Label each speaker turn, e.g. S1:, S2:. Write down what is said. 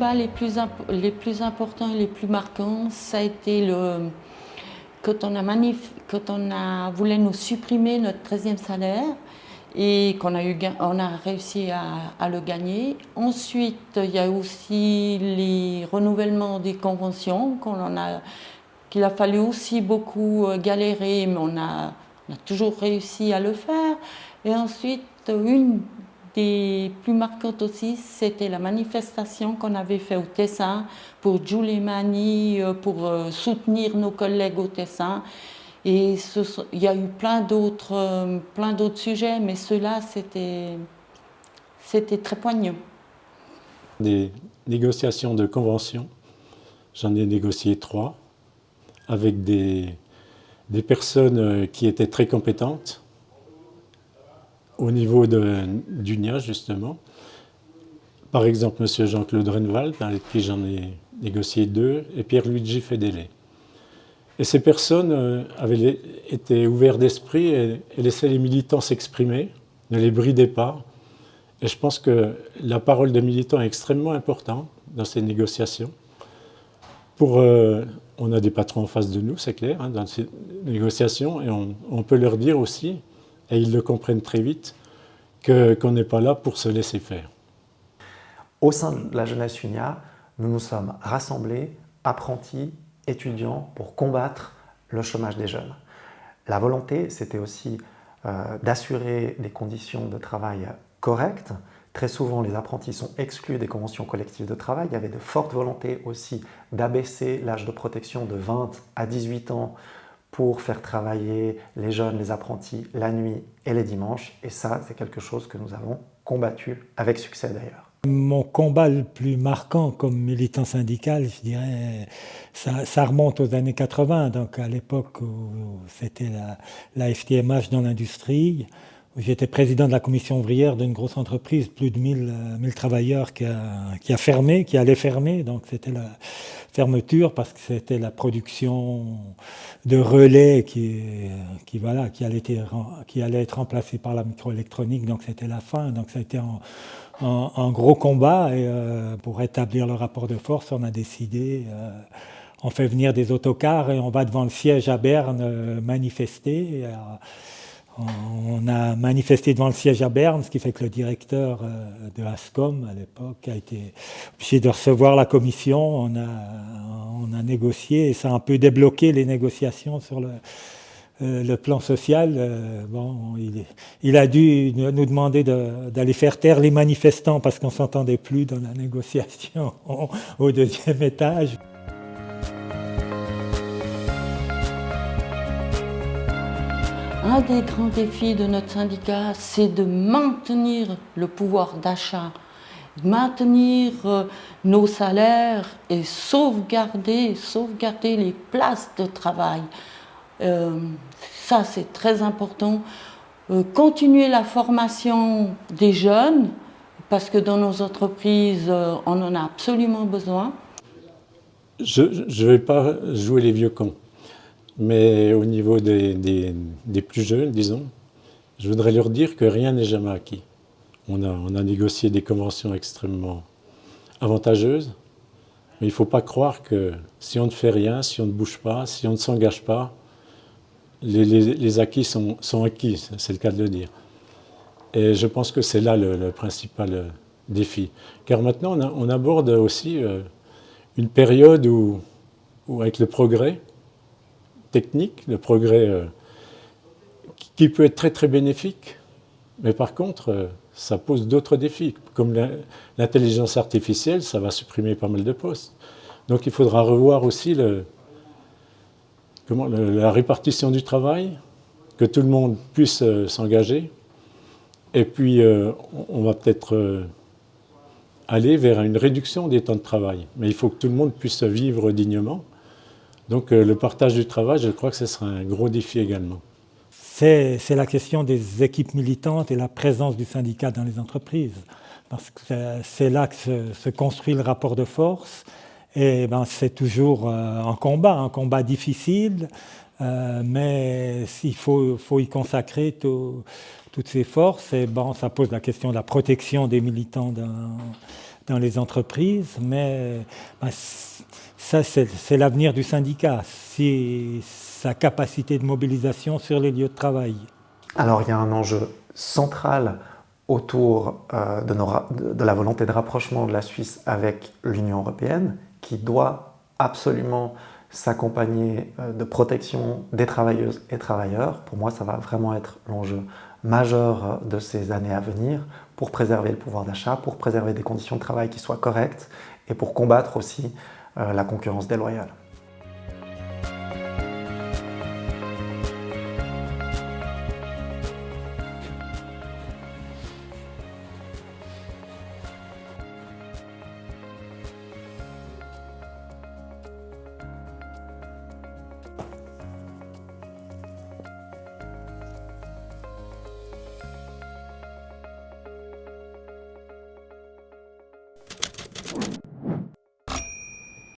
S1: combats les plus importants et les plus marquants, ça a été quand on a voulu nous supprimer notre 13e salaire et on a réussi à le gagner. Ensuite, il y a aussi les renouvellements des conventions qu'il a fallu aussi beaucoup galérer, mais on a toujours réussi à le faire. Et ensuite, une des plus marquantes aussi, c'était la manifestation qu'on avait faite au Tessin pour Giulio Mani, pour soutenir nos collègues au Tessin. Et il y a eu plein d'autres sujets, mais ceux-là, c'était très poignant.
S2: Des négociations de conventions, j'en ai négocié 3, avec des personnes qui étaient très compétentes au niveau du NIA, justement. Par exemple, M. Jean-Claude Renwald, avec qui j'en ai négocié 2, et Pierluigi Fedele. Et ces personnes avaient été ouvertes d'esprit et laissaient les militants s'exprimer, ne les bridaient pas. Et je pense que la parole des militants est extrêmement importante dans ces négociations. On a des patrons en face de nous, c'est clair, hein, dans ces négociations, et on peut leur dire aussi, et ils le comprennent très vite, qu'on n'est pas là pour se laisser faire.
S3: Au sein de la jeunesse UNIA, nous nous sommes rassemblés, apprentis, étudiants, pour combattre le chômage des jeunes. La volonté, c'était aussi d'assurer des conditions de travail correctes. Très souvent, les apprentis sont exclus des conventions collectives de travail. Il y avait de fortes volontés aussi d'abaisser l'âge de protection de 20 à 18 ans pour faire travailler les jeunes, les apprentis, la nuit et les dimanches. Et ça, c'est quelque chose que nous avons combattu avec succès d'ailleurs.
S4: Mon combat le plus marquant comme militant syndical, je dirais, ça remonte aux années 80, donc à l'époque où c'était la FTMH dans l'industrie. J'étais président de la commission ouvrière d'une grosse entreprise, plus de 1000 travailleurs qui a fermé, qui allait fermer. Donc c'était la fermeture parce que c'était la production de relais qui allait être remplacée par la microélectronique. Donc c'était la fin. Donc ça a été un gros combat. Et pour rétablir le rapport de force, on a décidé, on fait venir des autocars et on va devant le siège à Berne manifester. On a manifesté devant le siège à Berne, ce qui fait que le directeur de Ascom à l'époque a été obligé de recevoir la commission. On a négocié et ça a un peu débloqué les négociations sur le plan social. Il a dû nous demander d'aller faire taire les manifestants parce qu'on ne s'entendait plus dans la négociation au 2e étage.
S1: Un des grands défis de notre syndicat, c'est de maintenir le pouvoir d'achat, maintenir nos salaires et sauvegarder les places de travail. Ça, c'est très important. Continuer la formation des jeunes, parce que dans nos entreprises, on en a absolument besoin.
S2: Je ne vais pas jouer les vieux cons. Mais au niveau des plus jeunes, disons, je voudrais leur dire que rien n'est jamais acquis. On a négocié des conventions extrêmement avantageuses, mais il ne faut pas croire que si on ne fait rien, si on ne bouge pas, si on ne s'engage pas, les acquis sont acquis, c'est le cas de le dire. Et je pense que c'est là le principal défi. Car maintenant, on aborde aussi une période où avec le progrès technique, le progrès qui peut être très très bénéfique, mais par contre, ça pose d'autres défis. Comme l'intelligence artificielle, ça va supprimer pas mal de postes. Donc il faudra revoir aussi la répartition du travail, que tout le monde puisse s'engager. Et puis, on va peut-être aller vers une réduction des temps de travail. Mais il faut que tout le monde puisse vivre dignement. Donc le partage du travail, je crois que ce sera un gros défi également.
S4: C'est la question des équipes militantes et la présence du syndicat dans les entreprises. Parce que c'est là que se construit le rapport de force. Et c'est toujours un combat difficile, mais il faut y consacrer toutes ses forces. Et ça pose la question de la protection des militants dans les entreprises, mais ça c'est l'avenir du syndicat, c'est sa capacité de mobilisation sur les lieux de travail.
S3: Alors il y a un enjeu central autour de la volonté de rapprochement de la Suisse avec l'Union européenne, qui doit absolument s'accompagner de protection des travailleuses et travailleurs. Pour moi, ça va vraiment être l'enjeu majeur de ces années à venir pour préserver le pouvoir d'achat, pour préserver des conditions de travail qui soient correctes et pour combattre aussi la concurrence déloyale.